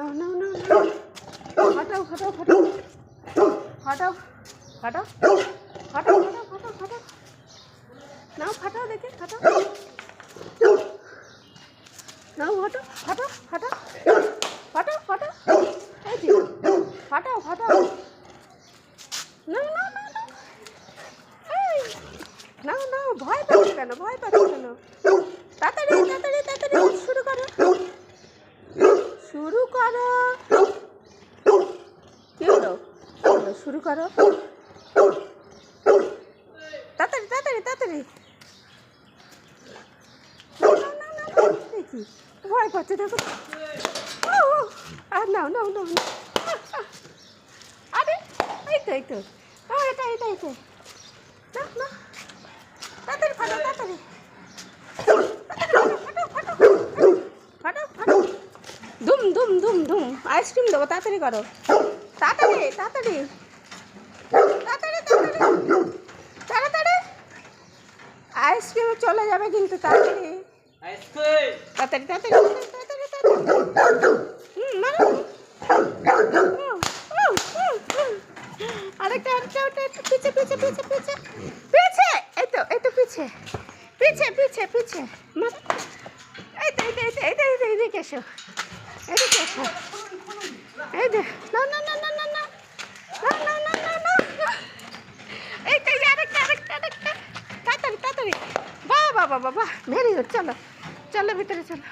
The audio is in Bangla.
নাও নাও নাও নাও ফাটাও ফাটাও ফাটাও ফাটাও ফাটাও ফাটাও ফাটাও ফাটাও ফাটাও নাও ফাটাও দেখে ফাটাও নাও ফাটাও ফাটাও ফাটাও ফাটাও ফাটাও এই যে ফাটাও ফাটাও নাও নাও নাও নাও এই নাও নাও ভয় পাচ্ছ কেন ভয় পাচ্ছ কেন তাড়াতাড়ি তাড়াতাড়ি তাড়াতাড়ি শুরু করো শুরু করো কি হলো শুরু করো তাড়াতাড়ি তাড়াতাড়ি তাড়াতাড়ি দেখি ভয় পাচ্ছে দেখো আর নাও নাও নাও আরে এই তো এটা এটা এটা না না তাড়াতাড়ি ফাটাও তাড়াতাড়ি ফাটাও ফাটাও ধুম ধুম ধুম ধুম আইসক্রিম দেবো তাড়াতাড়ি করো তাড়াতাড়ি তাড়াতাড়ি তাড়াতাড়ি তাড়াতাড়ি তাড়াতাড়ি আইসক্রিম চলে যাবে কিন্তু তাড়াতাড়ি তাড়াতাড়ি তাড়াতাড়ি তাড়াতাড়ি তাড়াতাড়ি মারো আরেকটা আরেকটা একটু পিছে পিছে পিছে পিছে পিছে এই তো পিছে পিছে পিছে পিছে মারো এই তো এইদিকে এসো এদিকে এসো এই দে না না না না না না না না না না না এই তো আরেকটা আরেকটা আরেকটা তাড়াতাড়ি তাড়াতাড়ি বাহ বাহ বাহ বাহ ভেরি গুড চলো চলো ভিতরে চলো